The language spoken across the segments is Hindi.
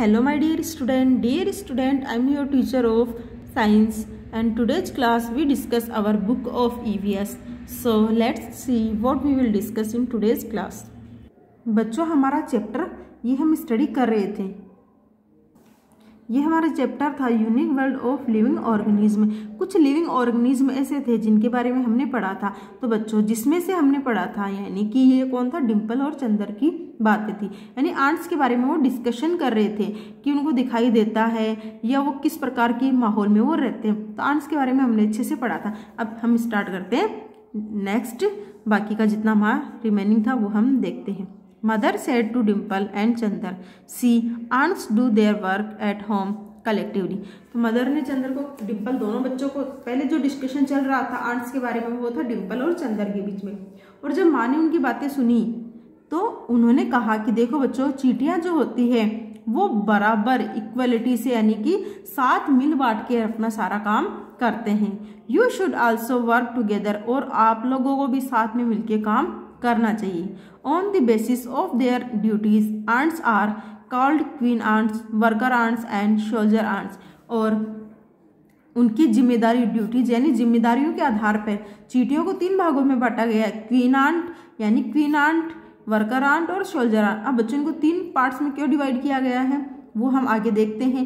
Hello my dear student, I am your teacher of science and today's class we discuss our book of EVS. So let's see what we will discuss in today's class. बच्चों हमारा चैप्टर ये हम स्टडी कर रहे थे, ये हमारा चैप्टर था unique world of living organism. कुछ लिविंग ऑर्गेनिज्म ऐसे थे जिनके बारे में हमने पढ़ा था। तो बच्चों जिसमें से हमने पढ़ा था यानी कि ये कौन था, डिम्पल और चंदर की बातें थी। यानी आंट्स के बारे में वो डिस्कशन कर रहे थे कि उनको दिखाई देता है या वो किस प्रकार के माहौल में वो रहते हैं। तो आंट्स के बारे में हमने अच्छे से पढ़ा था। अब हम स्टार्ट करते हैं नेक्स्ट, बाकी का जितना हमारा रिमेनिंग था वो हम देखते हैं। Mother said to Dimple and Chandar, "See, ants do their work at home collectively." तो मदर ने चंदर को, डिम्पल दोनों बच्चों को, पहले जो डिस्कशन चल रहा था आंट्स के बारे में वो था डिम्पल और चंदर के बीच में। और जब माँ ने उनकी बातें सुनी तो उन्होंने कहा कि देखो बच्चों, चींटियाँ जो होती है वो बराबर इक्वलिटी से यानी कि साथ मिल बांट के अपना सारा काम करते हैं। You should also work together, और आप लोगों को भी साथ में मिलके काम करना चाहिए। On the basis of their duties ants are called queen ants, worker ants and soldier ants. और उनकी जिम्मेदारी, ड्यूटीज यानी जिम्मेदारियों के आधार पर चींटियों को 3 भागों में बांटा गया है। क्वीन आंट यानी क्वीन आंट, वर्कर आंट और सोल्जर आंट। अब बच्चों को 3 पार्ट्स में क्यों डिवाइड किया गया है वो हम आगे देखते हैं,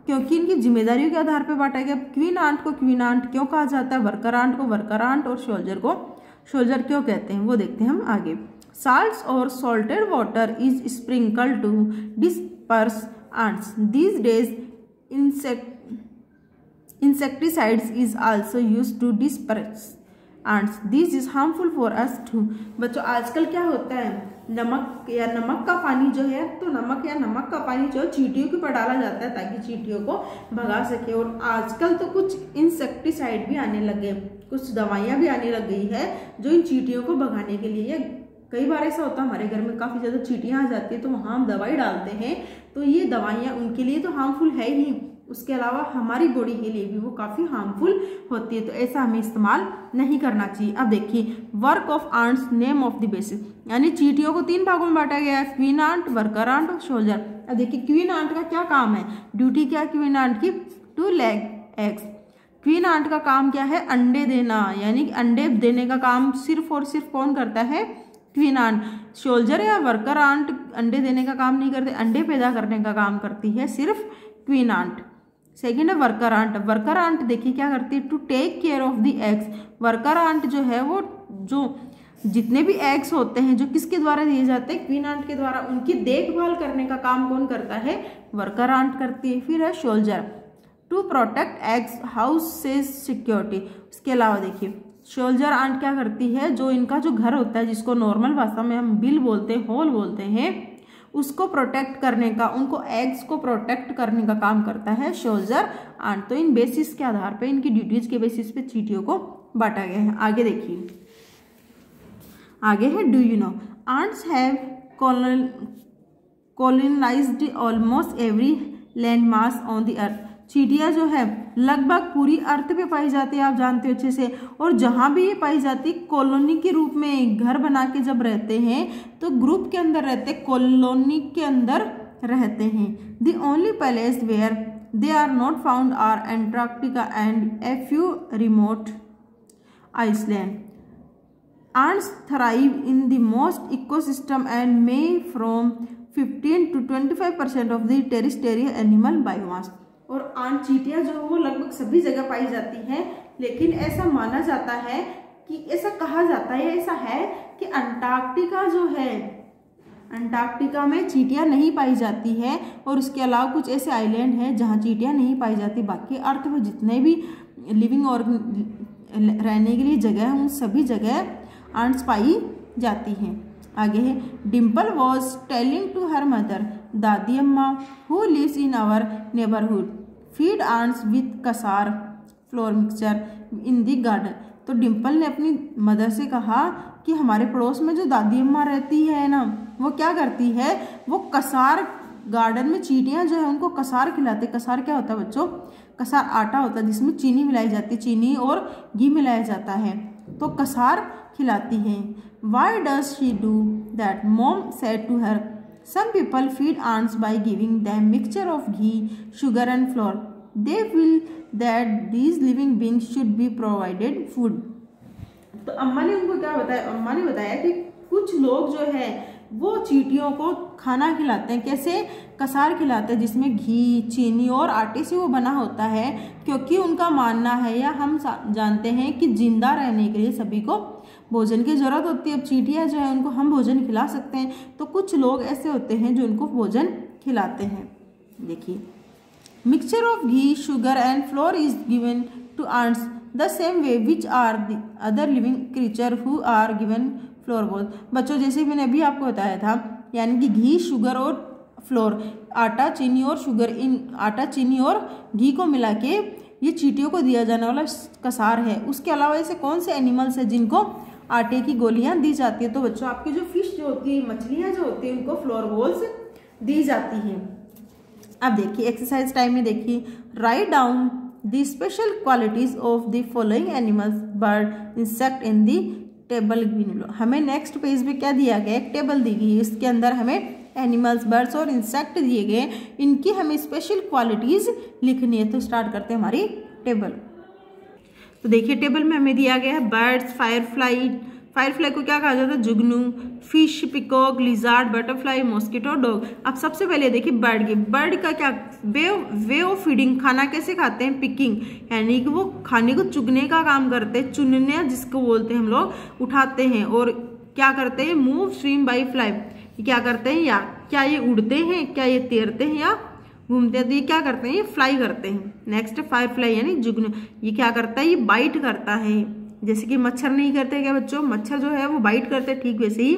क्योंकि इनकी जिम्मेदारियों के आधार पर बांटा गया। क्वीन आंट को क्वीन आंट क्यों कहा जाता है, वर्कर आंट को वर्कर आंट और सोल्जर को सोल्जर क्यों कहते हैं वो देखते हैं हम आगे। Salts or salted water is sprinkled to disperse ants. These days, insecticides is also used to disperse ants. This is harmful for us too. बच्चों आजकल क्या होता है, नमक का पानी जो है, तो नमक का पानी जो चींटियों के ऊपर डाला जाता है ताकि चींटियों को भगा सके। और आजकल तो कुछ इंसेक्टिसाइड भी आने लगे, कुछ दवाइयाँ भी आने लग गई है जो इन चींटियों को भगाने के लिए। कई बार ऐसा होता है हमारे घर में काफ़ी ज़्यादा चींटियाँ आ जाती है तो वहाँ हम दवाई डालते हैं, तो ये दवाइयाँ उनके लिए तो हार्मफुल है ही, उसके अलावा हमारी बॉडी के लिए भी वो काफ़ी हार्मफुल होती है। तो ऐसा हमें इस्तेमाल नहीं करना चाहिए। अब देखिए, work of ants, name of the basis, यानी चींटियों को 3 भागों में बांटा गया है, क्वीन आंट, वर्कर आंट और सोल्जर। अब देखिए क्वीन आंट का क्या काम है, ड्यूटी क्या है क्वीन आंट की, to lay eggs. Queen ant का काम क्या है, अंडे देना, यानी अंडे देने का काम सिर्फ और सिर्फ कौन करता है, क्वीन आंट। सोल्जर या वर्कर आंट अंडे देने का काम नहीं करते, अंडे पैदा करने का काम करती है सिर्फ क्वीन आंट। सेकेंड है वर्कर आंट। वर्कर आंट देखिए क्या करती है, to take care of the eggs. Worker ant जो है वो जो जितने भी एग्स होते हैं जो किसके द्वारा दिए जाते हैं, क्वीन आंट के द्वारा, उनकी देखभाल करने का काम कौन करता है, वर्कर आंट करती है। फिर है soldier, to protect eggs house से सिक्योरिटी। इसके अलावा देखिए सोल्जर आंट क्या करती है, जो इनका जो घर होता है जिसको नॉर्मल भाषा में हम बिल बोलते हैं, होल बोलते हैं, उसको प्रोटेक्ट करने का, उनको एग्स को प्रोटेक्ट करने का काम करता है सोल्जर आंट। तो इन बेसिस के आधार पे, इनकी ड्यूटीज के बेसिस पे चींटियों को बांटा गया है। आगे देखिए, आगे है do you know, ants have colonized almost every land mass on the earth. चींटियाँ जो है लगभग पूरी अर्थ पे पाई जाती है, आप जानते हो अच्छे से। और जहाँ भी ये पाई जाती, कॉलोनी के रूप में घर बना के जब रहते हैं तो ग्रुप के अंदर रहते, कॉलोनी के अंदर रहते हैं। The only place where they are not found are Antarctica and a few remote island. Ants thrive in the most ecosystem and may from 15 to 25% of the terrestrial animal biomass। और आंट चींटियाँ जो वो लगभग सभी जगह पाई जाती हैं, लेकिन ऐसा माना जाता है कि, ऐसा कहा जाता है, ऐसा है कि अंटार्कटिका जो है, अंटार्कटिका में चींटियाँ नहीं पाई जाती है। और उसके अलावा कुछ ऐसे आइलैंड हैं जहाँ चींटियाँ नहीं पाई जाती। बाकी अर्थ में जितने भी लिविंग और रहने के लिए जगह है उन सभी जगह आंट्स पाई जाती हैं। आगे है, Dimple was telling to her mother, दादी अम्मा who lives in our neighbourhood, feed ants with कसार flour mixture in the garden. तो डिम्पल ने अपनी मदर से कहा कि हमारे पड़ोस में जो दादी अम्मा रहती है ना, वो क्या करती है, वो कसार, गार्डन में चींटियाँ जो है उनको कसार खिलाते। कसार क्या होता है बच्चों, कसार आटा होता है जिसमें चीनी मिलाई जाती है, चीनी और घी मिलाया जाता है, तो कसार खिलाती हैं। Why does she do that, mom said to her, Some people feed ants by giving them mixture of ghee, sugar and flour. They feel that these living beings should be provided food. तो अम्मा ने उनको क्या बताया, अम्मा ने बताया कि कुछ लोग जो है वो चींटियों को खाना खिलाते हैं। कैसे? कसार खिलाते हैं जिसमें घी, चीनी और आटे से वो बना होता है, क्योंकि उनका मानना है या हम जानते हैं कि जिंदा रहने के लिए सभी को भोजन की जरूरत होती है। अब चींटियाँ जो है उनको हम भोजन खिला सकते हैं, तो कुछ लोग ऐसे होते हैं जो उनको भोजन खिलाते हैं। देखिए, mixture of ghee, sugar and flour is given to ants the same way which are the other living creature who are given flour ball. बच्चों, जैसे मैंने अभी आपको बताया था, यानी कि घी, शुगर और फ्लोर, आटा, चीनी और शुगर, इन आटा, चीनी और घी को मिला के ये चींटियों को दिया जाने वाला कसार है। उसके अलावा ऐसे कौन से एनिमल्स हैं जिनको आटे की गोलियां दी जाती है? तो बच्चों, आपकी जो फिश जो होती है, मछलियां जो होती है, उनको फ्लोर बॉल्स दी जाती हैं। अब देखिए एक्सरसाइज टाइम में देखिए, write down the special qualities of the following animals, bird, insect in the table given. हमें नेक्स्ट पेज पे क्या दिया गया? एक टेबल दी गई, इसके अंदर हमें एनिमल्स, बर्ड्स और इंसेक्ट दिए गए, इनकी हमें स्पेशल क्वालिटीज लिखनी है। तो स्टार्ट करते हैं हमारी टेबल। तो देखिए टेबल में हमें दिया गया है बर्ड्स, फायरफ्लाई, फायरफ्लाई को क्या कहा जाता है? जुगनू, fish, peacock, lizard, butterfly, mosquito, dog. अब सबसे पहले देखिए बर्ड की, बर्ड का क्या वे ऑफ फीडिंग, खाना कैसे खाते हैं? पिकिंग, यानी कि वो खाने को चुगने का काम करते हैं, चुनने जिसको बोलते हैं हम लोग, उठाते हैं। और क्या करते हैं? मूव, स्विम, बाई, फ्लाई, क्या करते हैं? या क्या ये उड़ते हैं, क्या ये तैरते हैं या घूमते हैं? तो ये क्या करते हैं? ये फ्लाई करते हैं। नेक्स्ट फायरफ्लाई यानी जुगनू, ये क्या करता है? ये बाइट करता है। जैसे कि मच्छर नहीं करते क्या बच्चों? मच्छर जो है वो बाइट करते हैं, ठीक वैसे ही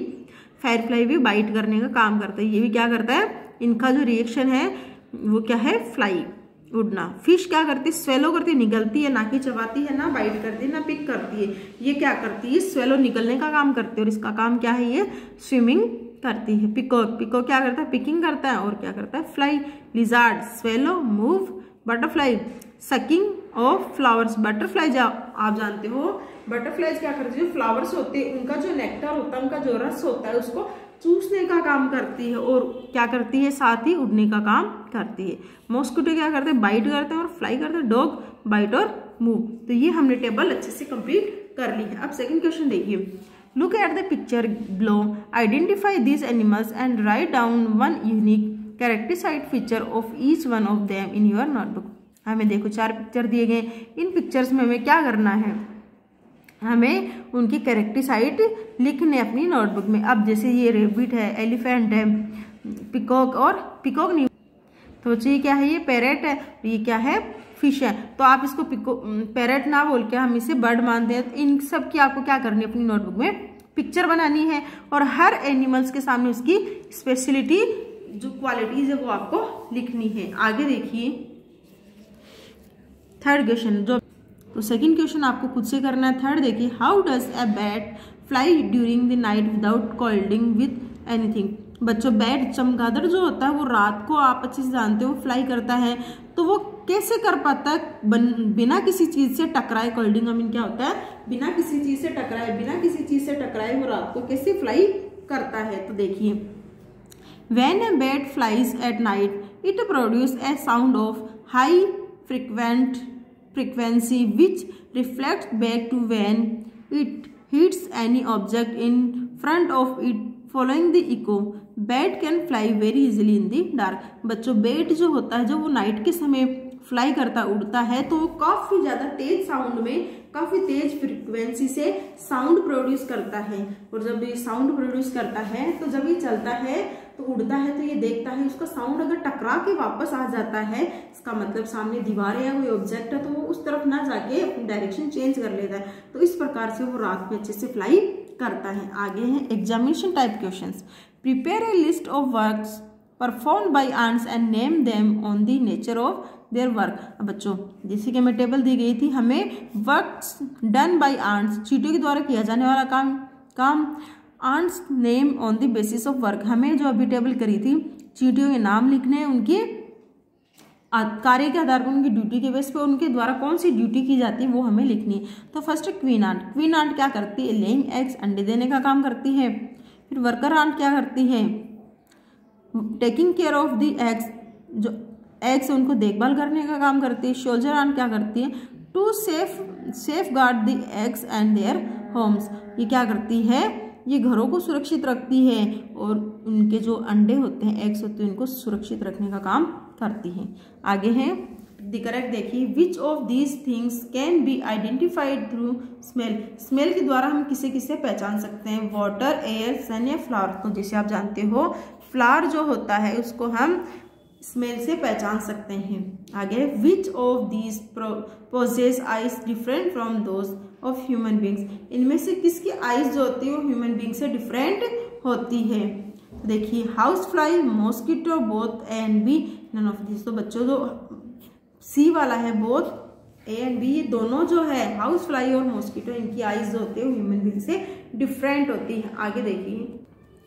फायरफ्लाई भी बाइट करने का काम करता है। ये भी क्या करता है? इनका जो रिएक्शन है वो क्या है? फ्लाई, उड़ना। फिश क्या करती है? स्वेलो करती है, निगलती है, ना कि चबाती है, ना बाइट करती है, ना पिक करती है। ये क्या करती है? स्वेलो, निकलने का काम करती है। और इसका काम क्या है? ये स्विमिंग करती है। पिकॉक, पिकॉक क्या करता है? पिकिंग करता है। और क्या करता है? Fly. Lizard, swallow, move. Butterfly, sucking of flowers. Butterfly आप जानते हो, बटरफ्लाइज क्या करती है? जो फ्लावर्स होते हैं उनका जो नेक्टर होता है, उनका जो रस होता है, उसको चूसने का काम करती है। और क्या करती है? साथ ही उड़ने का काम करती है। मॉस्किटो क्या करते हैं? बाइट करते हैं और फ्लाई करते हैं। डॉग बाइट और मूव। तो ये हमने टेबल अच्छे से कंप्लीट कर ली है। अब सेकंड क्वेश्चन देखिए, look at the picture below, identify these animals and write down one unique characteristic feature of each one of them in your notebook. हमें देखो 4 पिक्चर दिए गए, इन पिक्चर्स में हमें क्या करना है? हमें उनकी कैरेक्टरिस्टिक लिखने अपनी नोटबुक में। अब जैसे ये रेबिट है, एलिफेंट है, पिकॉक, और पिकॉक नहीं, तो बच्चे ये क्या है? ये पैरेट है, ये क्या है? फिश है। तो आप इसको पैरेट ना बोल के हम इसे बर्ड मानते हैं। इन सब की आपको क्या करनी है? अपनी नोटबुक में पिक्चर बनानी है और हर एनिमल्स के सामने उसकी स्पेशलिटी, जो क्वालिटीज है वो आपको लिखनी है। आगे देखिए थर्ड क्वेश्चन, जो तो सेकंड क्वेश्चन आपको खुद से करना है। थर्ड देखिए, how does a bat fly during the night without calling with anything. बच्चों, बैट, चमगादड़ जो होता है वो रात को, आप अच्छे से जानते हो, फ्लाई करता है। तो वो कैसे कर पाता है? बिना किसी चीज से टकराए। कॉलिंग मीन क्या होता है? बिना किसी चीज से टकराए, बिना किसी चीज से टकराए वो रात को कैसे फ्लाई करता है? तो देखिए, when a bat flies at night it produce a sound of high frequency which reflects back to when it hits any object in front of it following the echo. Bat can fly very easily in the dark. बच्चों, बैट जो होता है, जब वो नाइट के समय फ्लाई करता, उड़ता है, तो वो काफी ज्यादा तेज साउंड में, काफी तेज फ्रीक्वेंसी से साउंड प्रोड्यूस करता है। और जब ये साउंड प्रोड्यूस करता है तो जब ये चलता है तो उड़ता है, तो ये देखता है उसका साउंड अगर टकरा के वापस आ जाता है, इसका मतलब सामने दीवार या कोई ऑब्जेक्ट है, तो वो उस तरफ ना जाके अपनी डायरेक्शन चेंज कर लेता है। तो इस प्रकार से वो रात में अच्छे से फ्लाई करता है। आगे है examination type questions. Prepare a list of works perform by ants and name them on the nature of their work. बच्चों, जैसे कि हमें टेबल दी गई थी, हमें वर्क्स डन बाय आंट्स, चींटियों के द्वारा किया जाने वाला काम ants name on the basis of work. हमें जो अभी टेबल करी थी, चींटियों के नाम लिखने हैं, उनके कार्य के आधार पर, उनकी ड्यूटी के बेस पे, उनके द्वारा कौन सी ड्यूटी की जाती है वो हमें लिखनी है। तो first queen ant. Queen ant क्या करती है? लेइंग एग्स, अंडे देने का काम करती है। फिर वर्कर आंट क्या करती है? Taking care of the eggs, जो एग्स उनको देखभाल करने का काम करती है। सोल्जर ऑन क्या करती है, to safeguard the eggs and their homes, ये क्या करती है, ये घरों को सुरक्षित रखती है और उनके जो अंडे होते हैं, एग्स होते हैं, उनको सुरक्षित रखने का काम करती है। आगे है द करेक्ट देखिए, विच of these things can be identified through smell, smell के द्वारा हम किसे किसे पहचान सकते हैं, वाटर, एयर, सन या फ्लावर। तो जैसे आप जानते हो फ्लावर जो होता है उसको हम स्मेल से पहचान सकते हैं। आगे, which of these possess eyes different from those of human beings, इनमें से किसकी आइज जो होती है वो ह्यूमन बींग से डिफरेंट होती है। देखिए, house fly, mosquito, both A and B, none of this. तो बच्चों जो सी वाला है, बोथ ए एंड बी, ये दोनों जो है हाउस फ्लाई और मॉस्किटो, इनकी आइज जो होती है वो ह्यूमन बींग से डिफरेंट होती है। आगे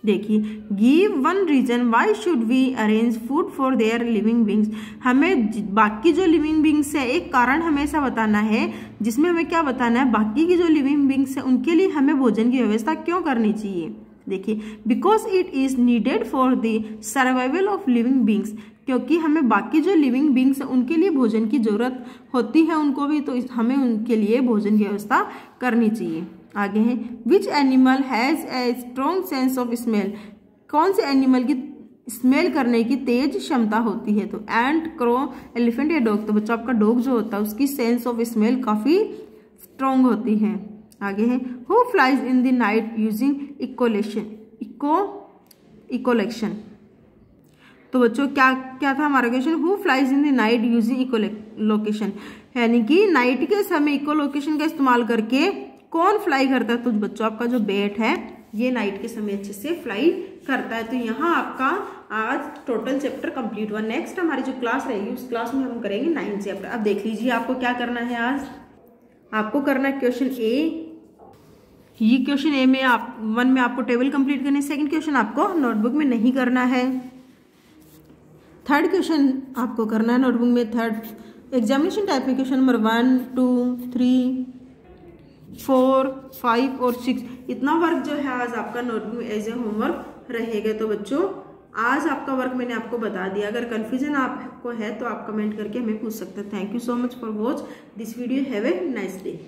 देखिए, give one reason why should we arrange food for their living beings, हमें बाकी जो लिविंग बींग्स है एक कारण हमेशा बताना है, जिसमें हमें क्या बताना है, बाकी की जो लिविंग बींग्स है उनके लिए हमें भोजन की व्यवस्था क्यों करनी चाहिए। देखिए, because it is needed for the survival of living beings, क्योंकि हमें बाकी जो लिविंग बींग्स है उनके लिए भोजन की जरूरत होती है उनको भी, तो हमें उनके लिए भोजन की व्यवस्था करनी चाहिए। आगे है, which animal has a strong sense of smell, कौन से एनिमल की स्मेल करने की तेज क्षमता होती है। तो एंट, क्रो, एलिफेंट या डॉग। तो बच्चा आपका डॉग जो होता है उसकी सेंस ऑफ स्मेल काफी स्ट्रॉन्ग होती है। आगे है, who flies in the night using echolocation. तो बच्चों क्या था हमारा question, who flies in the night using echolocation, यानी कि नाइट के समय इकोलोकेशन का इस्तेमाल करके कौन फ्लाई करता है। तो बच्चों आपका जो बैट है ये नाइट के समय अच्छे से फ्लाई करता है। तो यहाँ आपका आज टोटल चैप्टर कंप्लीट हुआ। नेक्स्ट हमारी जो क्लास रहेगी उस क्लास में हम करेंगे 9th चैप्टर। अब देख लीजिए आपको क्या करना है, आज आपको करना है क्वेश्चन ए, ये क्वेश्चन ए में आप 1 में आपको टेबल कंप्लीट करनी है। सेकंड क्वेश्चन आपको नोटबुक में नहीं करना है। थर्ड क्वेश्चन आपको करना है नोटबुक में। थर्ड एग्जामिनेशन टाइप में क्वेश्चन नंबर 1, 2, 3, 4, 5 और 6, इतना वर्क जो है आज आपका नोटबुक में एज ए होमवर्क रहेगा। तो बच्चों आज आपका वर्क मैंने आपको बता दिया। अगर कंफ्यूजन आपको है तो आप कमेंट करके हमें पूछ सकते हैं। Thank you so much for watch this video. Have a nice day.